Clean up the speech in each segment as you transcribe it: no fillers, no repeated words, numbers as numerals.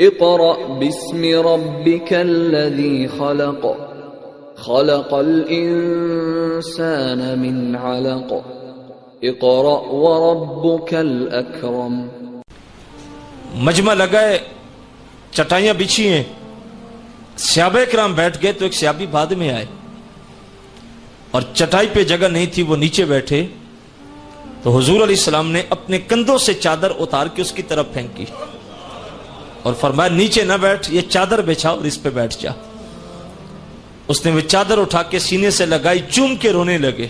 اقرأ باسم ربك الذي خلق خلق الإنسان من علق اقرأ وربك الأكرم. مجمع لگائے، چٹائیاں بچھی ہیں، صحابہ کرام بیٹھ گئے تو ایک صحابی بعد میں آئے اور چٹائی پہ جگہ نہیں تھی، وہ نیچے بیٹھے تو حضور علیہ السلام نے اپنے کندھوں سے چادر اتار کے اس کی طرف پھینکی اور فرمایا نیچے نہ بیٹھ، یہ چادر بچھا اور اس پہ بیٹھ جا. اس نے وہ چادر اٹھا کے سینے سے لگائی، چوم کے رونے لگے.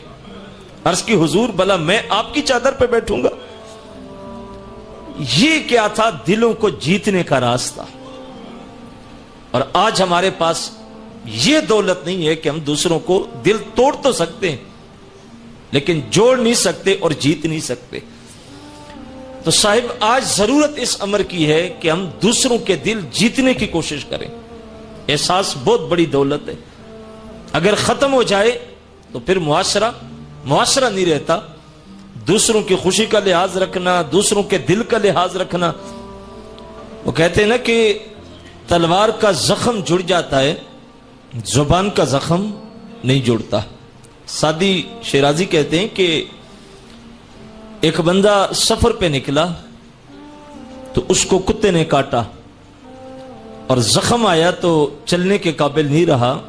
عرض کی حضور بھلا میں آپ کی چادر پہ بیٹھوں گا؟ یہ کیا تھا؟ دلوں کو جیتنے کا راستہ. اور آج ہمارے پاس یہ دولت نہیں ہے کہ ہم دوسروں کو دل توڑ تو سکتے ہیں لیکن جوڑ نہیں سکتے اور جیت نہیں سکتے. تو صاحب آج ضرورت اس امر کی ہے کہ ہم دوسروں کے دل جیتنے کی کوشش کریں. احساس بہت بڑی دولت ہے، اگر ختم ہو جائے تو پھر معاشرہ نہیں رہتا. دوسروں کی خوشی کا لحاظ رکھنا، دوسروں کے دل کا لحاظ رکھنا. وہ کہتے ہیں نا کہ تلوار کا زخم جڑ جاتا ہے، زبان کا زخم نہیں جڑتا. سادی شیرازی کہتے ہیں کہ ایک بندہ سفر پہ نکلا تو اس کو کتے نے کاٹا اور زخم آیا تو چلنے کے قابل نہیں رہا.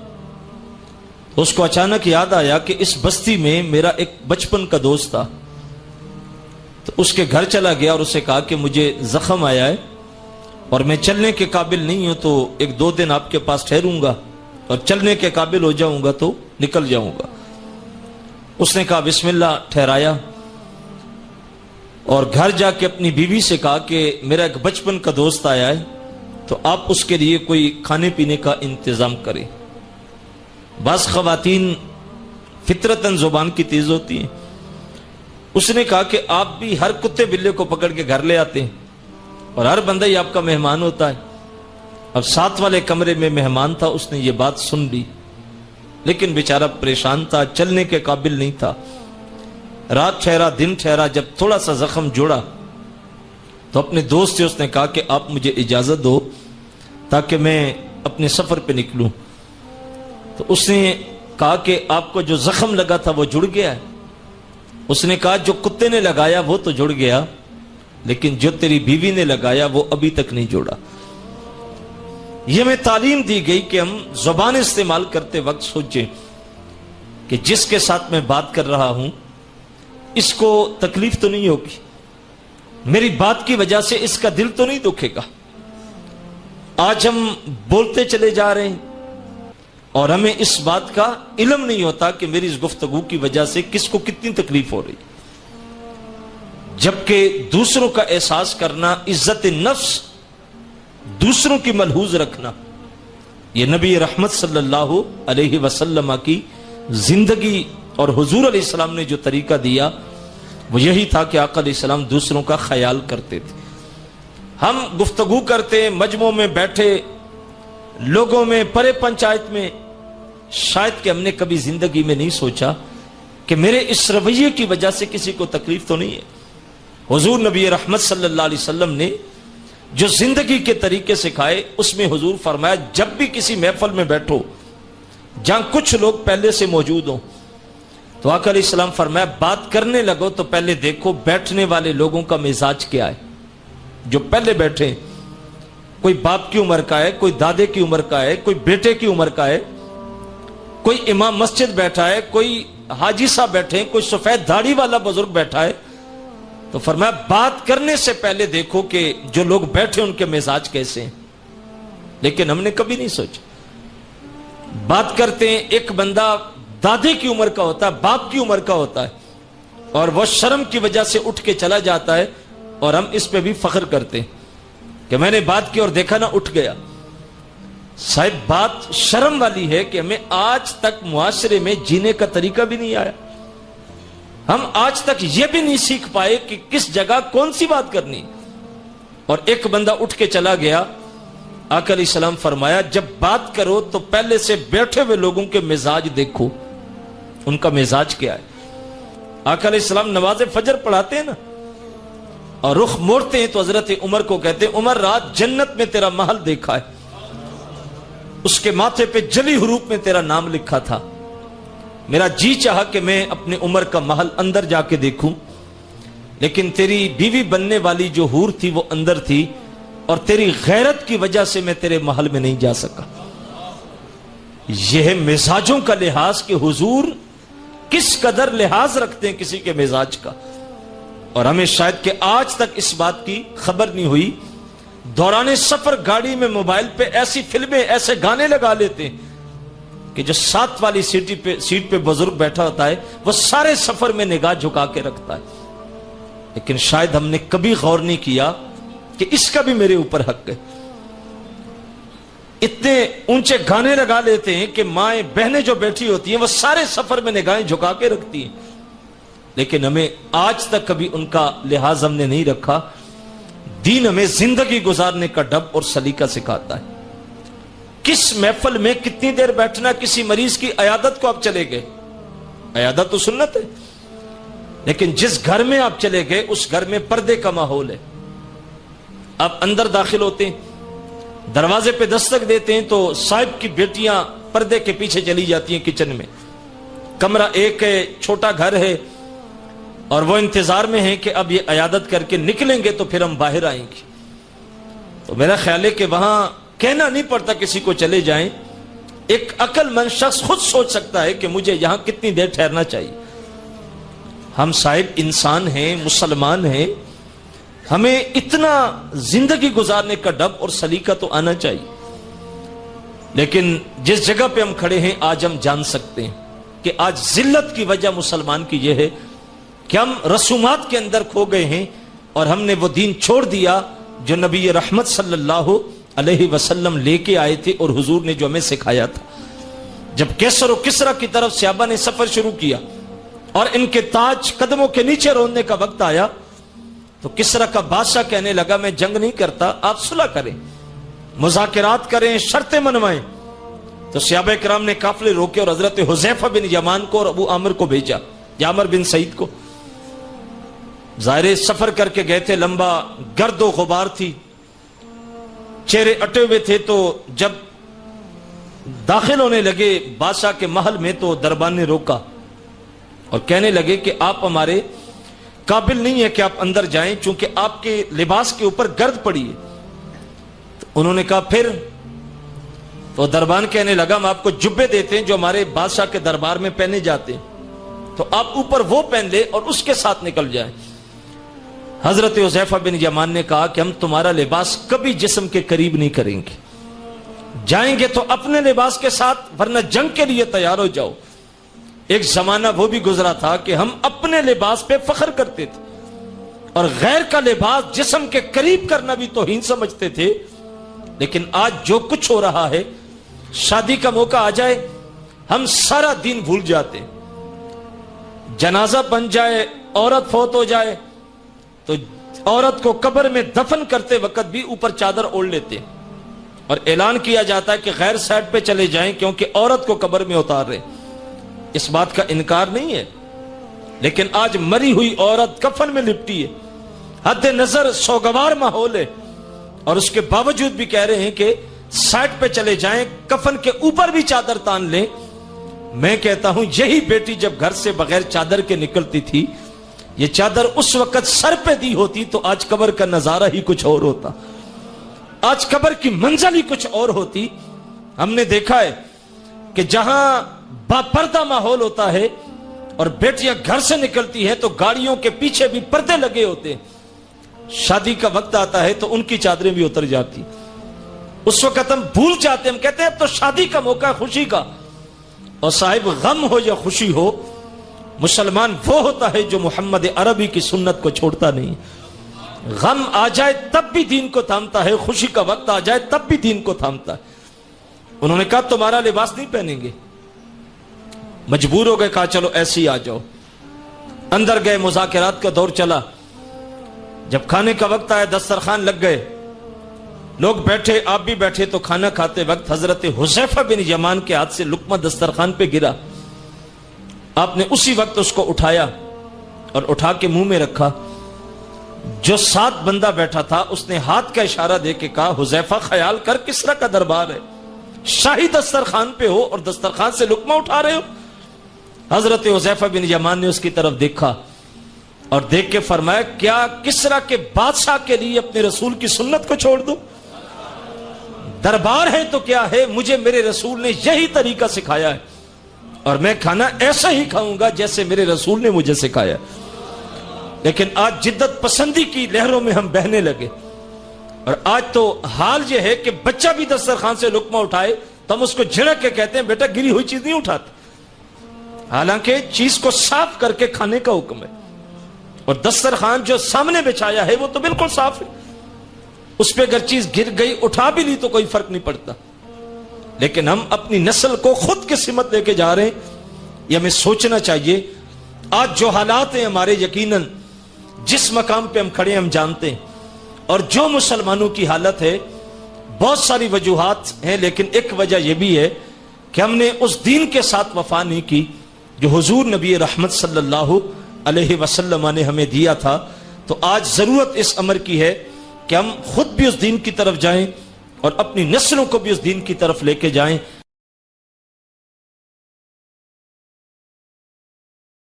اس کو اچانک یاد آیا کہ اس بستی میں میرا ایک بچپن کا دوست تھا. تو اس کے گھر چلا گیا اور اسے کہا کہ مجھے زخم آیا ہے اور میں چلنے کے قابل نہیں ہوں، تو 1-2 دن آپ کے پاس ٹھہروں گا اور چلنے کے قابل ہو جاؤں گا تو نکل جاؤں گا. اس نے کہا بسم اللہ، ٹھہرایا اور گھر جا کے اپنی بیوی سے کہا کہ میرا ایک بچپن کا دوست آیا ہے تو آپ اس کے لیے کوئی کھانے پینے کا انتظام کریں. بعض خواتین فطرتاً زبان کی تیز ہوتی ہیں. اس نے کہا کہ آپ بھی ہر کتے بلے کو پکڑ کے گھر لے آتے ہیں اور ہر بندہ ہی آپ کا مہمان ہوتا ہے. اب ساتھ والے کمرے میں مہمان تھا، اس نے یہ بات سن لی لیکن بیچارہ پریشان تھا، چلنے کے قابل نہیں تھا. رات ٹھہرا، دن ٹھہرا، جب تھوڑا سا زخم جوڑا تو اپنے دوست سے اس نے کہا کہ آپ مجھے اجازت دو تاکہ میں اپنے سفر پہ نکلوں. تو اس نے کہا کہ آپ کو جو زخم لگا تھا وہ جڑ گیا ہے. اس نے کہا جو کتے نے لگایا وہ تو جڑ گیا لیکن جو تیری بیوی نے لگایا وہ ابھی تک نہیں جوڑا. یہ ہمیں تعلیم دی گئی کہ ہم زبان استعمال کرتے وقت سوچیں کہ جس کے ساتھ میں بات کر رہا ہوں اس کو تکلیف تو نہیں ہوگی، میری بات کی وجہ سے اس کا دل تو نہیں دکھے گا. آج ہم بولتے چلے جا رہے ہیں اور ہمیں اس بات کا علم نہیں ہوتا کہ میری اس گفتگو کی وجہ سے کس کو کتنی تکلیف ہو رہی. جبکہ دوسروں کا احساس کرنا، عزت نفس، دوسروں کی ملحوظ رکھنا، یہ نبی رحمت صلی اللہ علیہ وسلم کی زندگی اور حضور علیہ السلام نے جو طریقہ دیا وہ یہی تھا کہ آقا علیہ السلام دوسروں کا خیال کرتے تھے. ہم گفتگو کرتے، مجمعوں میں بیٹھے، لوگوں میں، پرے پنچایت میں، شاید کہ ہم نے کبھی زندگی میں نہیں سوچا کہ میرے اس رویے کی وجہ سے کسی کو تکلیف تو نہیں ہے. حضور نبی رحمت صلی اللہ علیہ وسلم نے جو زندگی کے طریقے سکھائے اس میں حضور فرمایا جب بھی کسی محفل میں بیٹھو جہاں کچھ لوگ پہلے سے موجود ہوں تو آقا علیہ السلام فرمایا بات کرنے لگو تو پہلے دیکھو بیٹھنے والے لوگوں کا مزاج کیا ہے. جو پہلے بیٹھے، کوئی باپ کی عمر کا ہے، کوئی دادے کی عمر کا ہے، کوئی بیٹے کی عمر کا ہے، کوئی امام مسجد بیٹھا ہے، کوئی حاجی صاحب بیٹھے ہیں، کوئی سفید داڑھی والا بزرگ بیٹھا ہے، تو فرمایا بات کرنے سے پہلے دیکھو کہ جو لوگ بیٹھے ان کے مزاج کیسے ہیں. لیکن ہم نے کبھی نہیں سوچا. بات کرتے ہیں، ایک بندہ دادے کی عمر کا ہوتا ہے، باپ کی عمر کا ہوتا ہے اور وہ شرم کی وجہ سے اٹھ کے چلا جاتا ہے اور ہم اس پہ بھی فخر کرتے ہیں کہ میں نے بات کی اور دیکھا نہ اٹھ گیا. صاحب بات شرم والی ہے کہ ہمیں آج تک معاشرے میں جینے کا طریقہ بھی نہیں آیا. ہم آج تک یہ بھی نہیں سیکھ پائے کہ کس جگہ کون سی بات کرنی. اور ایک بندہ اٹھ کے چلا گیا. آقا علیہ السلام فرمایا جب بات کرو تو پہلے سے بیٹھے ہوئے لوگوں کے مزاج دیکھو، ان کا مزاج کیا ہے. آقا علیہ السلام نماز فجر پڑھاتے ہیں نا، اور رخ موڑتے ہیں تو حضرت عمر کو کہتے ہیں عمر رات جنت میں تیرا محل دیکھا ہے، اس کے ماتھے پہ جلی حروف میں تیرا نام لکھا تھا، میرا جی چاہا کہ میں اپنے عمر کا محل اندر جا کے دیکھوں، لیکن تیری بیوی بننے والی جو حور تھی وہ اندر تھی، اور تیری غیرت کی وجہ سے میں تیرے محل میں نہیں جا سکا۔ یہ ہے مزاجوں کا لحاظ کہ حضور کس قدر لحاظ رکھتے ہیں کسی کے مزاج کا، اور ہمیں شاید کہ آج تک اس بات کی خبر نہیں ہوئی۔ دوران سفر گاڑی میں موبائل پہ ایسی فلمیں، ایسے گانے لگا لیتے ہیں کہ جو 7 والی سیٹ پہ بزرگ بیٹھا ہوتا ہے وہ سارے سفر میں نگاہ جھکا کے رکھتا ہے، لیکن شاید ہم نے کبھی غور نہیں کیا کہ اس کا بھی میرے اوپر حق ہے۔ اتنے اونچے گانے لگا لیتے ہیں کہ مائیں بہنیں جو بیٹھی ہوتی ہیں وہ سارے سفر میں نگاہیں جھکا کے رکھتی ہیں، لیکن ہمیں آج تک کبھی ان کا لحاظ ہم نے نہیں رکھا۔ دین ہمیں زندگی گزارنے کا ڈب اور سلیقہ سکھاتا ہے۔ کس محفل میں کتنی دیر بیٹھنا، کسی مریض کی عیادت کو آپ چلے گئے، عیادت تو سنت ہے، لیکن جس گھر میں آپ چلے گئے اس گھر میں پردے کا ماحول ہے۔ آپ اندر داخل ہوتے ہیں، دروازے پہ دستک دیتے ہیں تو صاحب کی بیٹیاں پردے کے پیچھے چلی جاتی ہیں کچن میں، کمرہ ایک ہے، چھوٹا گھر ہے، اور وہ انتظار میں ہیں کہ اب یہ عیادت کر کے نکلیں گے تو پھر ہم باہر آئیں گے۔ تو میرا خیال ہے کہ وہاں کہنا نہیں پڑتا کسی کو چلے جائیں، ایک عقل مند شخص خود سوچ سکتا ہے کہ مجھے یہاں کتنی دیر ٹھہرنا چاہیے۔ ہم صاحب انسان ہیں، مسلمان ہیں، ہمیں اتنا زندگی گزارنے کا ڈب اور سلیقہ تو آنا چاہیے۔ لیکن جس جگہ پہ ہم کھڑے ہیں آج ہم جان سکتے ہیں کہ آج ذلت کی وجہ مسلمان کی یہ ہے کہ ہم رسومات کے اندر کھو گئے ہیں، اور ہم نے وہ دین چھوڑ دیا جو نبی رحمت صلی اللہ علیہ وسلم لے کے آئے تھے اور حضور نے جو ہمیں سکھایا تھا۔ جب کیسر و کسرا کی طرف صحابہ نے سفر شروع کیا اور ان کے تاج قدموں کے نیچے روننے کا وقت آیا تو کسرا کا بادشاہ کہنے لگا میں جنگ نہیں کرتا، آپ صلح کریں، مذاکرات کریں، شرطیں منوائیں۔ تو صحابہ کرام نے قافلے روکے اور حضرت حذیفہ بن یمان کو اور ابو عامر کو بھیجا، عامر بن سعید کو۔ ظاہر سفر کر کے گئے تھے، لمبا گرد و غبار تھی، چہرے اٹے ہوئے تھے، تو جب داخل ہونے لگے بادشاہ کے محل میں تو دربان نے روکا اور کہنے لگے کہ آپ ہمارے قابل نہیں ہے کہ آپ اندر جائیں، چونکہ آپ کے لباس کے اوپر گرد پڑی ہے۔ تو انہوں نے کہا پھر؟ تو دربان کہنے لگا ہم آپ کو جبے دیتے ہیں جو ہمارے بادشاہ کے دربار میں پہنے جاتے ہیں، تو آپ اوپر وہ پہن لے اور اس کے ساتھ نکل جائیں۔ حضرت حذیفہ بن یمان نے کہا کہ ہم تمہارا لباس کبھی جسم کے قریب نہیں کریں گے، جائیں گے تو اپنے لباس کے ساتھ، ورنہ جنگ کے لیے تیار ہو جاؤ۔ ایک زمانہ وہ بھی گزرا تھا کہ ہم اپنے لباس پہ فخر کرتے تھے اور غیر کا لباس جسم کے قریب کرنا بھی توہین سمجھتے تھے، لیکن آج جو کچھ ہو رہا ہے، شادی کا موقع آ جائے ہم سارا دین بھول جاتے ہیں، جنازہ بن جائے، عورت فوت ہو جائے تو عورت کو قبر میں دفن کرتے وقت بھی اوپر چادر اوڑھ لیتے ہیں اور اعلان کیا جاتا ہے کہ غیر سائڈ پہ چلے جائیں کیونکہ عورت کو قبر میں اتار رہے۔ اس بات کا انکار نہیں ہے، لیکن آج مری ہوئی عورت کفن میں لپٹی ہے، حد نظر سوگوار ماحول ہے، اور اس کے باوجود بھی کہہ رہے ہیں کہ سائڈ پہ چلے جائیں، کفن کے اوپر بھی چادر تان لیں۔ میں کہتا ہوں یہی بیٹی جب گھر سے بغیر چادر کے نکلتی تھی، یہ چادر اس وقت سر پہ دی ہوتی تو آج قبر کا نظارہ ہی کچھ اور ہوتا، آج قبر کی منزل ہی کچھ اور ہوتی۔ ہم نے دیکھا ہے کہ جہاں باپردہ ماحول ہوتا ہے اور بیٹیاں گھر سے نکلتی ہیں تو گاڑیوں کے پیچھے بھی پردے لگے ہوتے ہیں، شادی کا وقت آتا ہے تو ان کی چادریں بھی اتر جاتی، اس وقت ہم بھول جاتے ہیں، ہم کہتے ہیں اب تو شادی کا موقع ہے خوشی کا۔ اور صاحب غم ہو یا خوشی ہو، مسلمان وہ ہوتا ہے جو محمد عربی کی سنت کو چھوڑتا نہیں، غم آ جائے تب بھی دین کو تھامتا ہے، خوشی کا وقت آ جائے تب بھی دین کو تھامتا ہے۔ انہوں نے کہا تمہارا لباس نہیں پہنیں گے، مجبور ہو گئے، کہا چلو ایسے ہی آ جاؤ۔ اندر گئے، مذاکرات کا دور چلا، جب کھانے کا وقت آیا دسترخوان لگ گئے، لوگ بیٹھے، آپ بھی بیٹھے، تو کھانا کھاتے وقت حضرت حذیفہ بن یمان کے ہاتھ سے لقمہ دسترخوان پہ گرا، آپ نے اسی وقت اس کو اٹھایا اور اٹھا کے منہ میں رکھا۔ جو ساتھ بندہ بیٹھا تھا اس نے ہاتھ کا اشارہ دے کے کہا حذیفہ خیال کر کسرا کا دربار ہے، شاہی دسترخوان پہ ہو اور دسترخوان سے لقمہ اٹھا رہے ہو۔ حضرت حذیفہ بن یمان نے اس کی طرف دیکھا اور دیکھ کے فرمایا کیا کسرا کے بادشاہ کے لیے اپنے رسول کی سنت کو چھوڑ دو؟ دربار ہے تو کیا ہے، مجھے میرے رسول نے یہی طریقہ سکھایا ہے اور میں کھانا ایسا ہی کھاؤں گا جیسے میرے رسول نے مجھے سکھایا۔ لیکن آج جدت پسندی کی لہروں میں ہم بہنے لگے اور آج تو حال یہ ہے کہ بچہ بھی دسترخوان سے لقمہ اٹھائے تو ہم اس کو جھڑک کے کہتے ہیں بیٹا گری ہوئی چیز نہیں اٹھاتے، حالانکہ چیز کو صاف کر کے کھانے کا حکم ہے، اور دسترخوان جو سامنے بچھایا ہے وہ تو بالکل صاف ہے، اس پہ اگر چیز گر گئی اٹھا بھی لی تو کوئی فرق نہیں پڑتا۔ لیکن ہم اپنی نسل کو خود کی سمت لے کے جا رہے ہیں، یہ ہمیں سوچنا چاہیے۔ آج جو حالات ہیں ہمارے، یقیناً جس مقام پہ ہم کھڑے ہم جانتے ہیں، اور جو مسلمانوں کی حالت ہے بہت ساری وجوہات ہیں، لیکن ایک وجہ یہ بھی ہے کہ ہم نے اس دین کے ساتھ وفا نہیں کی جو حضور نبی رحمت صلی اللہ علیہ وسلم نے ہمیں دیا تھا۔ تو آج ضرورت اس امر کی ہے کہ ہم خود بھی اس دین کی طرف جائیں اور اپنی نسلوں کو بھی اس دین کی طرف لے کے جائیں۔